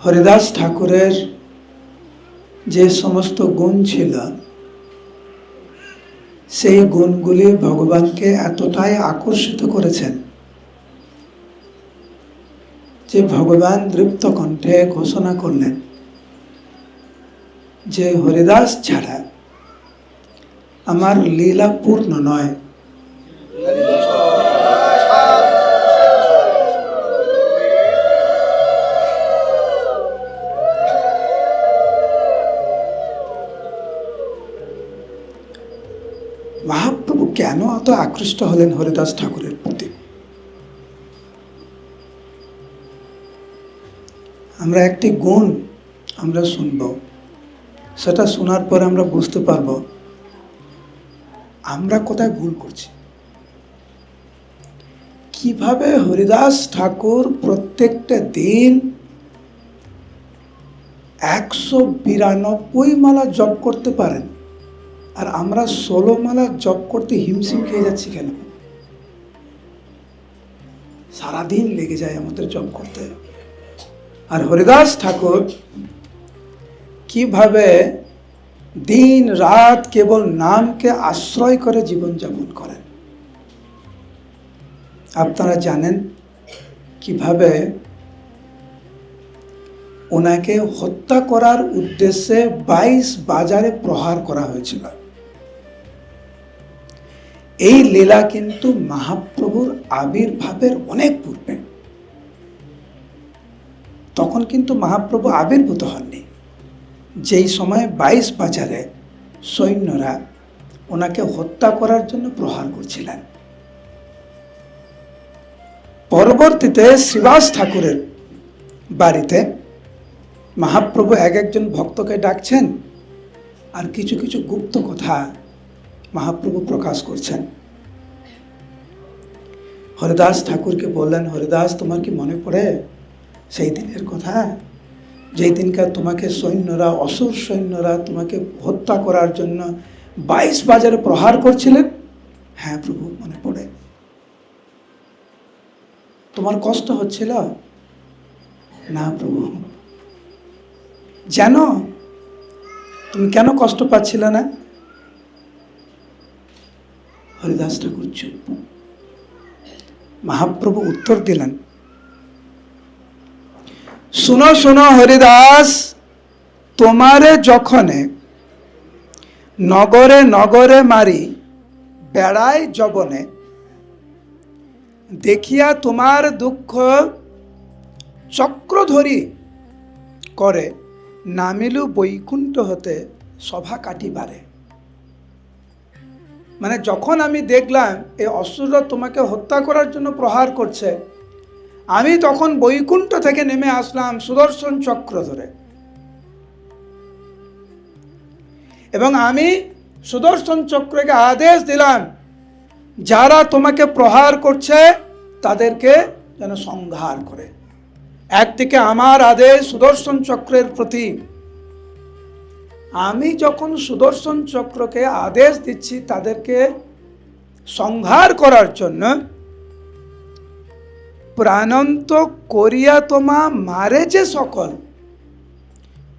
হরিদাস ঠাকুরের যে সমস্ত গুণ ছিল, সেই গুণগুলি ভগবানকে এতটাই আকর্ষিত করেছেন যে ভগবান দৃপ্ত কণ্ঠে ঘোষণা করলেন যে হরিদাস ছাড়া আমার লীলা পূর্ণ নয়। মহাপ্রভু কেন এত আকৃষ্ট হলেন হরিদাস ঠাকুরের প্রতি? আমরা একটি গুণ আমরা শুনব, সেটা শোনার পরে আমরা বুঝতে পারব আমরা কোথায় ভুল করছি। কিভাবে হরিদাস ঠাকুর প্রত্যেকটা দিন 192 মালা জপ করতে পারেন, আর আমরা 16 মালা জপ করতে হিমশিম খেয়ে যাচ্ছি কেন? সারাদিন লেগে যায় আমাদের জপ করতে। আর হরিদাস ঠাকুর কিভাবে দিন রাত কেবল নামকে আশ্রয় করে জীবনযাপন করেন। আপনারা জানেন কিভাবে ওনাকে হত্যা করার উদ্দেশ্যে 22 বাজারে প্রহার করা হয়েছিল। এই লীলা কিন্তু মহাপ্রভুর আবির্ভাবের অনেক পূর্বে। তখন কিন্তু মহাপ্রভু আবির্ভূত হননি, যেই সময় 22 বাজারে সৈন্যরা ওনাকে হত্যা করার জন্য প্রহার করছিলেন। পরবর্তীতে শ্রীবাস ঠাকুরের বাড়িতে মহাপ্রভু একজন ভক্তকে ডাকছেন, আর কিছু কিছু গুপ্ত কথা মহাপ্রভু প্রকাশ করছেন। হরিদাস ঠাকুরকে বললেন, হরিদাস, তোমার কি মনে পড়ে সেই দিনের কথা, যেই দিনকার তোমাকে সৈন্যরা, অসুর সৈন্যরা তোমাকে হত্যা করার জন্য 22 বাজারে প্রহার করছিলেন? হ্যাঁ প্রভু, মনে পড়ে। তোমার কষ্ট হচ্ছিল? না প্রভু। জানো তুমি কেন কষ্ট পাচ্ছিল না? হরিদাস ঠাকুর চুপ। মহাপ্রভু উত্তর দিলেন, শুনো শুনো হরিদাস, তোমারে যখনে নগরে নগরে মারি বেড়ায় যবনে, দেখিয়া তোমার দুঃখ চক্রধরি করে, নামিলু বৈকুণ্ঠ হতে সভা কাটিবারে। মানে যখন আমি দেখলাম এই অসুররা তোমাকে হত্যা করার জন্য প্রহার করছে, আমি তখন বৈকুণ্ঠ থেকে নেমে আসলাম সুদর্শন চক্র ধরে, এবং আমি সুদর্শন চক্রকে আদেশ দিলাম যারা তোমাকে প্রহার করছে তাদেরকে যেন সংহার করে। একদিকে আমার আদেশ সুদর্শন চক্রের প্রতি, আমি যখন সুদর্শন চক্রকে আদেশ দিচ্ছি তাদেরকে সংহার করার জন্য, প্রাণন্ত করিয়া তোমা মারে যে সকল,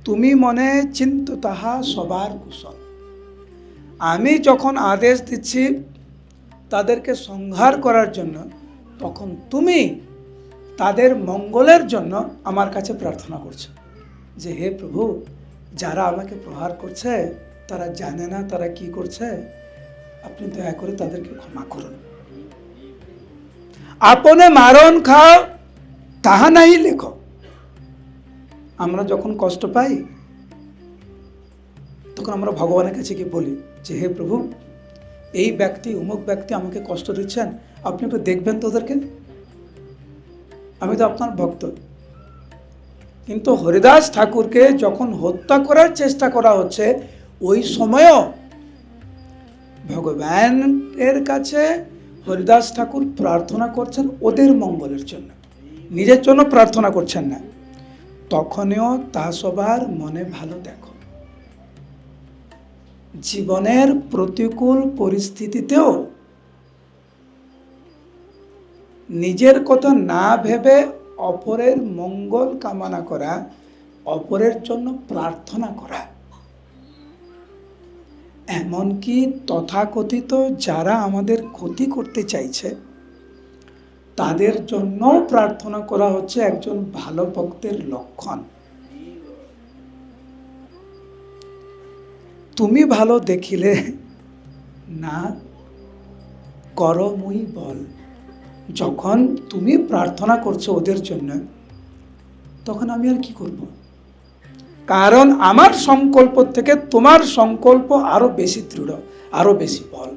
তুমি মনে চিন্ত তাহা সবার কুশল। আমি যখন আদেশ দিচ্ছি তাদেরকে সংহার করার জন্য, তখন তুমি তাদের মঙ্গলের জন্য আমার কাছে প্রার্থনা করছো যে হে প্রভু, যারা আমাকে প্রহার করছে তারা জানে না তারা কি করছে, আপনি দয়া করে তাদেরকে ক্ষমা করুন। আপনে মারণ খাও তাহা নাই লেখো। আমরা যখন কষ্ট পাই তখন আমরা ভগবানের কাছে গিয়ে বলি যে হে প্রভু, এই ব্যক্তি অমুক ব্যক্তি আমাকে কষ্ট দিচ্ছেন, আপনি একটু দেখবেন তো ওদেরকে, আমি তো আপনার ভক্ত। কিন্তু হরিদাস ঠাকুরকে যখন হত্যা করার চেষ্টা করা হচ্ছে, ওই সময়ও ভগবানের কাছে হরিদাস ঠাকুর প্রার্থনা করছেন ওদের মঙ্গলের জন্য, নিজের জন্য প্রার্থনা করছেন না। তখনও তা সবার মনে ভালো দেখো। জীবনের প্রতিকূল পরিস্থিতিতেও নিজের কথা না ভেবে অপরের মঙ্গল কামনা করা অপরের জন্য প্রার্থনা করা। এমনকি তথাকথিত যারা আমাদের ক্ষতি করতে চাইছে তাদের জন্য প্রার্থনা করা হচ্ছে একজন ভালো ভক্তের লক্ষণ। তুমি ভালো দেখিলে না করমুই বল। যখন তুমি প্রার্থনা করছো ওদের জন্য, তখন আমি আর কি করব? কারণ আমার সংকল্প থেকে তোমার সংকল্প আরো বেশি দৃঢ়, আরো বেশি বল।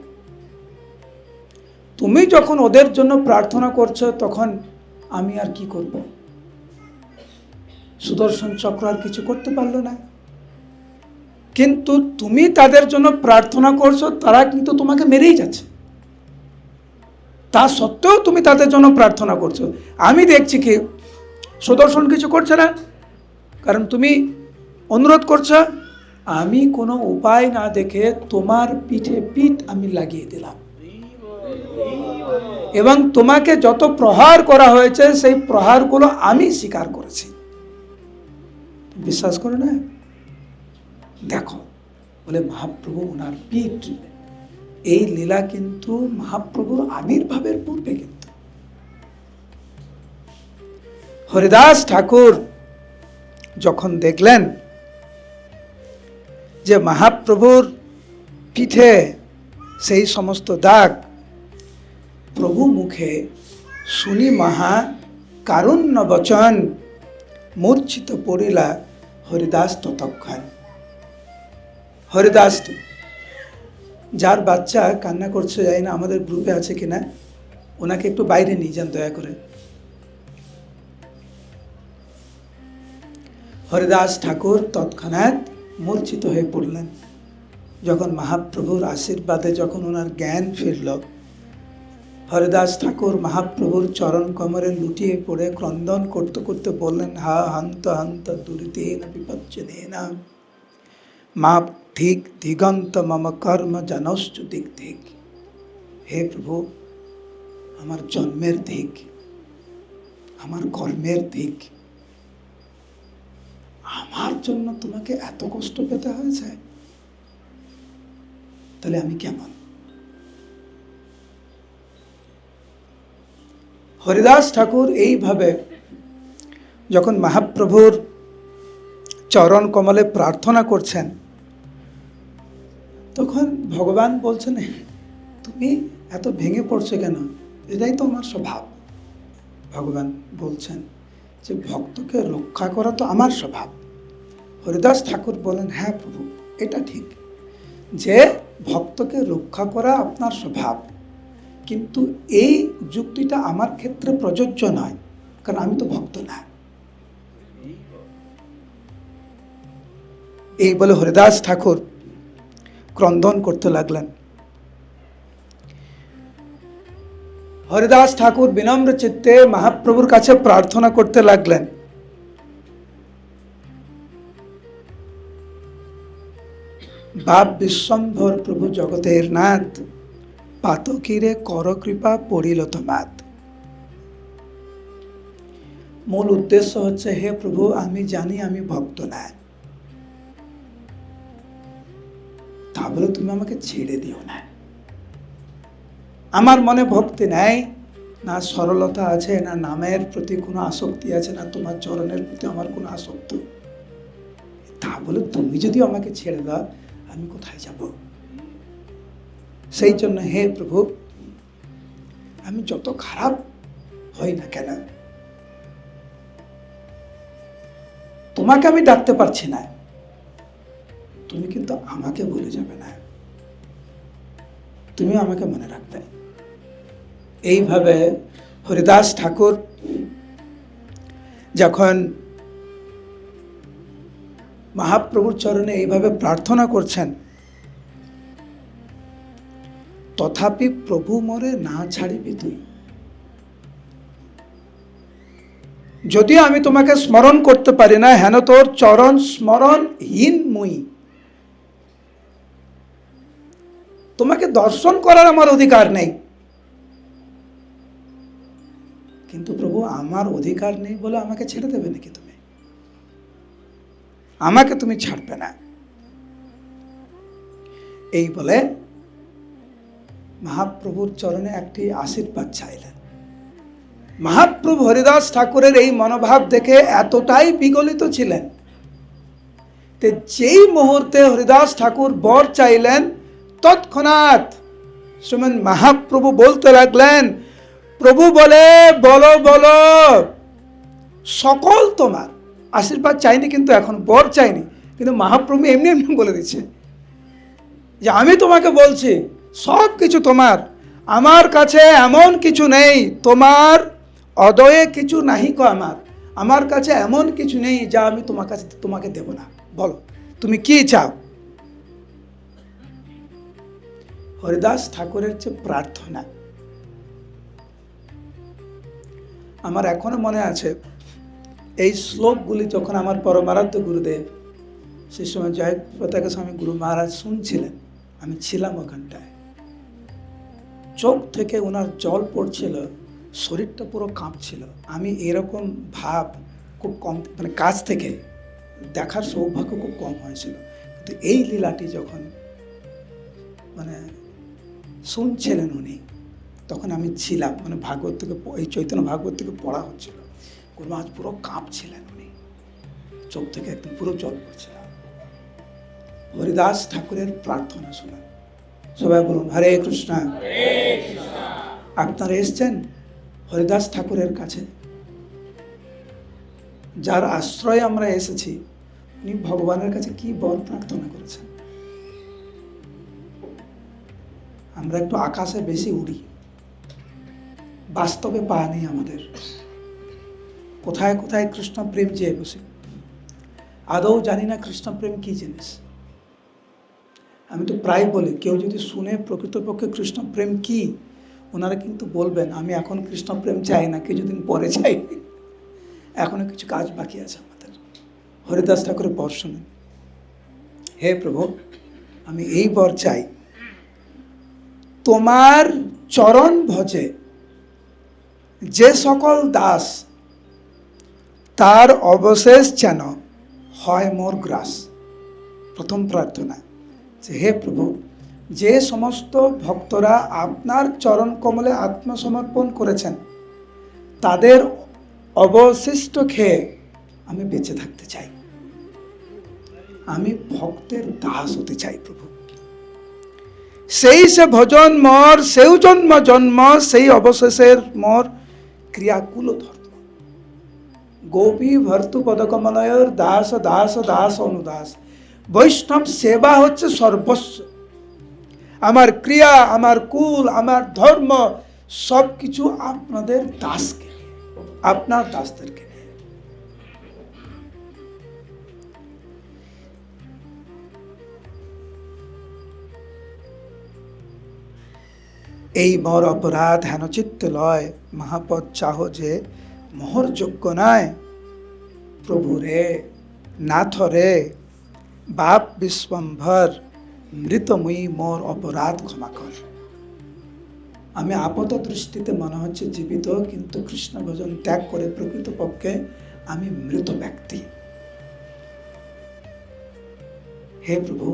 তুমি যখন ওদের জন্য প্রার্থনা করছো, তখন আমি আর কি করব? সুদর্শন চক্র আর কিছু করতে পারলো না। কিন্তু তুমি তাদের জন্য প্রার্থনা করছো, তারা কিন্তু তোমাকে মেরেই যাচ্ছে। তা সত্ত্বেও তুমি তাদের জন্য প্রার্থনা করছো। আমি দেখছি কি সুদর্শন কিছু করছে না, কারণ তুমি অনুরোধ করছো। আমি কোনো উপায় না দেখে তোমার পিঠে পিঠ আমি লাগিয়ে দিলাম, এবং তোমাকে যত প্রহার করা হয়েছে সেই প্রহারগুলো আমি স্বীকার করেছি। বিশ্বাস করো না? দেখো, বলে মহাপ্রভু ওনার পিঠ, এই লীলা কিন্তু মহাপ্রভুর আবির্ভাবের পূর্বে। কিন্তু হরিদাস ঠাকুর যখন দেখলেন যে মহাপ্রভুর পিঠে সেই সমস্ত দাগ, প্রভু মুখে শুনি মহা কারুণ্য বচন, মূর্ছিত পড়িলা হরিদাস ততক্ষণ। হরিদাস, যার বাচ্চা কান্না করছে, যাই না আমাদের গ্রুপে আছে কিনা, ওনাকে একটু বাইরে নিয়ে যান দয়া করে। হরিদাস ঠাকুর তৎক্ষণাৎ মূর্ছিত হয়ে পড়লেন। যখন মহাপ্রভুর আশীর্বাদে যখন ওনার জ্ঞান ফিরল, হরিদাস ঠাকুর মহাপ্রভুর চরণ কমরে লুটিয়ে পড়ে ক্রন্দন করতে করতে বললেন, হা হন্ত হন্ত দুরিতেন বিপজ্জনেন মা ঠিক দিগন্ত মম কর্ম জানশ্চ দিক দিক। হে প্রভু, আমার জন্মের দিক, আমার কর্মের দিক, আমার জন্য তোমাকে এত কষ্ট পেতে হয়েছে, তাহলে আমি কেমন? হরিদাস ঠাকুর এইভাবে যখন মহাপ্রভুর চরণ কমলে প্রার্থনা করছেন, তখন ভগবান বলছেন, তুমি এত ভেঙে পড়ছো কেন? এটাই তো আমার স্বভাব। ভগবান বলছেন যে ভক্তকে রক্ষা করা তো আমার স্বভাব। হরিদাস ঠাকুর বলেন, হ্যাঁ প্রভু, এটা ঠিক যে ভক্তকে রক্ষা করা আপনার স্বভাব, কিন্তু এই যুক্তিটা আমার ক্ষেত্রে প্রযোজ্য নয়, কারণ আমি তো ভক্ত না। এই বলে হরিদাস ঠাকুর ক্রন্দন করতে লাগলেন। হরিদাস ঠাকুর বিনম্র চিত্তে মহাপ্রভুর কাছে প্রার্থনা করতে লাগলেন, বাপ বিশ্বম্ভর প্রভু জগতের নাথ, পাতকিরে কর কৃপা পড়িল তোমাত। মূল উদ্দেশ্য হচ্ছে, হে প্রভু, আমি জানি আমি ভক্ত না, তা বলে তুমি আমাকে ছেড়ে দিও না। আমার মনে ভক্তি নেই, না সরলতা আছে, না নামের প্রতি কোনো আসক্তি আছে, না তোমার চরণের প্রতি আমার কোনো আসক্তি। তা বলে তুমি যদি আমাকে ছেড়ে দাও, আমি কোথায় যাব? সেই জন্য হে প্রভু, আমি যত খারাপ হই না কেন, তোমাকে আমি ডাকতে পারছি না, তুমি কিন্তু আমাকে ভুলে যাবে না, তুমি আমাকে মনে রাখবে। এইভাবে হরিদাস ঠাকুর যখন মহাপ্রভুর চরণে এইভাবে প্রার্থনা করছেন, তথাপি প্রভু মরে না ছাড়িবি তুই। যদিও আমি তোমাকে স্মরণ করতে পারি না, হেন তোর চরণ স্মরণহীন মুই। তোমাকে দর্শন করার আমার অধিকার নেই, কিন্তু প্রভু আমার অধিকার নেই বলে আমাকে ছেড়ে দেবে নাকি তুমি? আমাকে তুমি ছাড়বে না। এই বলে মহাপ্রভুর চরণে একটি আশীর্বাদ চাইলেন। মহাপ্রভু হরিদাস ঠাকুরের এই মনোভাব দেখে এতটাই বিগলিত ছিলেন যে যেই মুহূর্তে হরিদাস ঠাকুর বর চাইলেন, তৎক্ষণাৎ শ্রীমন মহাপ্রভু বলতে লাগলেন, প্রভু বলে বলো বলো সকল তোমার। আশীর্বাদ চাইনি, কিন্তু এখন বর চাইনি, কিন্তু মহাপ্রভু এমনি এমনি বলে দিচ্ছে যে আমি তোমাকে বলছি সব কিছু তোমার, আমার কাছে এমন কিছু নেই, তোমার অদয়ে কিছু নাহি কো আমার কাছে এমন কিছু নেই যা আমি তোমাকে দেব না। বলো তুমি কি চাও। হরিদাস ঠাকুরের যে প্রার্থনা আমার এখনো মনে আছে। এই শ্লোকগুলি যখন আমার পরমারাধ্য গুরুদেব সেই সময় জয় পতাকা স্বামী গুরু মহারাজ শুনছিলেন, আমি ছিলাম ওখানটায়, চোখ থেকে ওনার জল পড়ছিল, শরীরটা পুরো কাঁপছিল। আমি এরকম ভাব খুব কম, মানে কাছ থেকে দেখার সৌভাগ্য খুব কম হয়েছিল, কিন্তু এই লীলাটি যখন মানে শুনছিলেন উনি, তখন আমি ছিলাম, মানে ভাগবত থেকে, এই চৈতন্য ভাগবত থেকে পড়া হচ্ছিল, গুরু মহারাজ পুরো কাঁপছিলেন, উনি চোখ থেকে একদম পুরো জল পড়ছিল। হরিদাস ঠাকুরের প্রার্থনা শোনা। সবাই বলুন হরে কৃষ্ণ। আপনারা এসছেন হরিদাস ঠাকুরের কাছে, যার আশ্রয়ে আমরা এসেছি, উনি ভগবানের কাছে কি বর প্রার্থনা করেছেন। আমরা একটু আকাশে বেশি উড়ি, বাস্তবে পা নেই আমাদের। কোথায় কোথায় কৃষ্ণ প্রেম চেয়ে বসে, আদৌ জানি না কৃষ্ণ প্রেম কি জিনিস। আমি তো প্রায় বলি, কেউ যদি শুনে প্রকৃতপক্ষে কৃষ্ণ প্রেম কি, ওনারা কিন্তু বলবেন আমি এখন কৃষ্ণ প্রেম চাই না, কিছুদিন পরে চাই, এখনো কিছু কাজ বাকি আছে আমাদের। হরিদাস ঠাকুরের বর শুনেন, হে প্রভু আমি এই বর চাই, তোমার চরণ ভজে যে সকল দাস, তার অবশেষ যেন হয় মোর গ্রাস। প্রথম প্রার্থনা যে হে প্রভু, যে সমস্ত ভক্তরা আপনার চরণ কমলে আত্মসমর্পণ করেছেন, তাদের অবশিষ্ট খেয়ে আমি বেঁচে থাকতে চাই। আমি ভক্তের দাস হতে চাই প্রভু। সেই সে ভজন মোর, সেও জন্ম জন্ম, সেই অবশেষের মোর ক্রিয়াকুল ধর্ম। গোপী ভর্তু পদকমলয়ের দাস দাস দাস অনুদাস। বৈষ্ণব সেবা হচ্ছে সর্বস্ব। আমার ক্রিয়া, আমার কুল, আমার ধর্ম সব কিছু আপনাদের দাসকে, আপনার দাসদেরকে। এই মোর অপরাধ হেন চিত্ত লয়, মহাপদ চাহ যে মোহর যোগ্য নয়। প্রভু রে নাথ রে বাপ বিশ্বম্ভর, মৃতময়ী মোর অপরাধ ক্ষমা কর। আমি আপাত দৃষ্টিতে মনে হচ্ছে জীবিত, কিন্তু কৃষ্ণ ভজন ত্যাগ করে প্রকৃতপক্ষে আমি মৃত ব্যক্তি। হে প্রভু,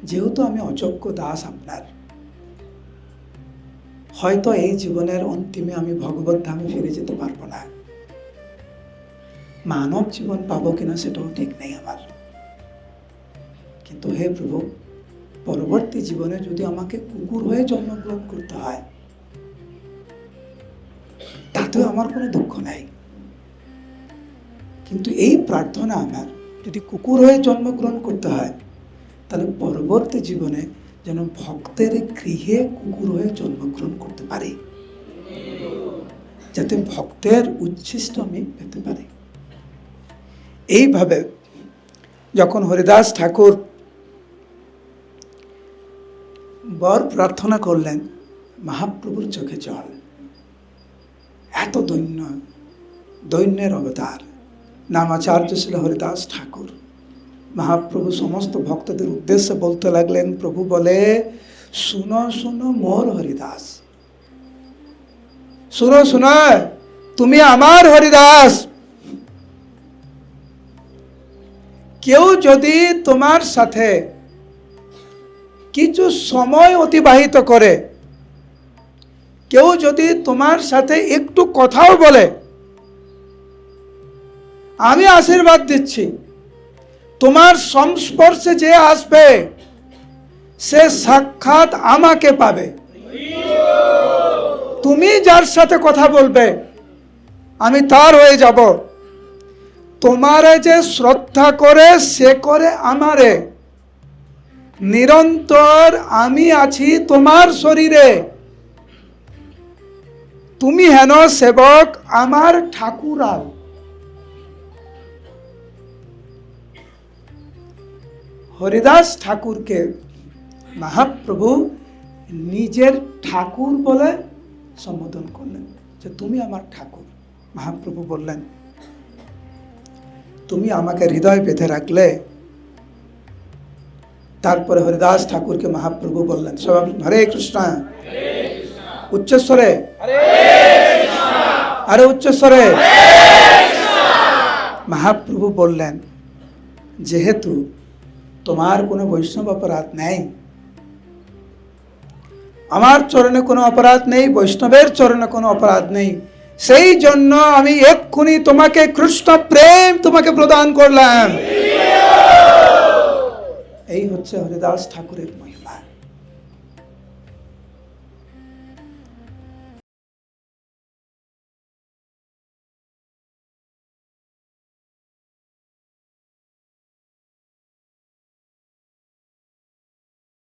যেহেতু আমি অযোগ্য দাস আপনার, হয়তো এই জীবনের অন্তিমে আমি ভগবত ধামে ফিরে যেতে পারবো না, মানব জীবন পাবো কিনা সেটাও ঠিক নেই আমার। কিন্তু হে প্রভু, পরবর্তী জীবনে যদি আমাকে কুকুর হয়ে জন্মগ্রহণ করতে হয়, তাতেও আমার কোনো দুঃখ নাই। কিন্তু এই প্রার্থনা আমার, যদি কুকুর হয়ে জন্মগ্রহণ করতে হয়, তাহলে পরবর্তী জীবনে যেন ভক্তের গৃহে কুকুর হয়ে জন্মগ্রহণ করতে পারি, যাতে ভক্তের উচ্ছিষ্ট আমি পেতে পারি। এইভাবে যখন হরিদাস ঠাকুর বর প্রার্থনা করলেন, মহাপ্রভুর চোখে জল। এত দৈন্যের অবতার নামাচার্য ছিল হরিদাস ঠাকুর। মহাপ্রভু সমস্ত ভক্তদের উদ্দেশ্যে বলতে লাগলেন, প্রভু বলে শুনো শুনো মোর হরিদাস, শুনো শুনো তুমি আমার হরিদাস। কেউ যদি তোমার সাথে কিছু সময় অতিবাহিত করে, কেউ যদি তোমার সাথে একটু কথাও বলে, আমি আশীর্বাদ দিচ্ছি, তোমার সংস্পর্শে যে আসবে সে সাক্ষাৎ আমাকে পাবে। তুমি যার সাথে কথা বলবে আমি তার হয়ে যাব। তোমারে যে শ্রদ্ধা করে সে করে আমারে। নিরন্তর আমি আছি তোমার শরীরে, তুমি হেন সেবক আমার ঠাকুরাল। হরিদাস ঠাকুরকে মহাপ্রভু নিজের ঠাকুর বলে সম্বোধন করলেন, যে তুমি আমার ঠাকুর। মহাপ্রভু বললেন, তুমি আমাকে হৃদয় বেঁধে রাখলে। তারপরে হরিদাস ঠাকুরকে মহাপ্রভু বললেন, সবাই হরে কৃষ্ণ, উচ্চস্বরে, আরে উচ্চস্বরে। মহাপ্রভু বললেন, যেহেতু তোমার কোনো বৈষ্ণব অপরাধ নেই, আমার চরণে কোনো অপরাধ নেই, বৈষ্ণবের চরণে কোনো অপরাধ নেই, সেই জন্য আমি এক্ষুনি তোমাকে কৃষ্ণ প্রেম তোমাকে প্রদান করলাম। এই হচ্ছে হরিদাস ঠাকুরের মহিমা।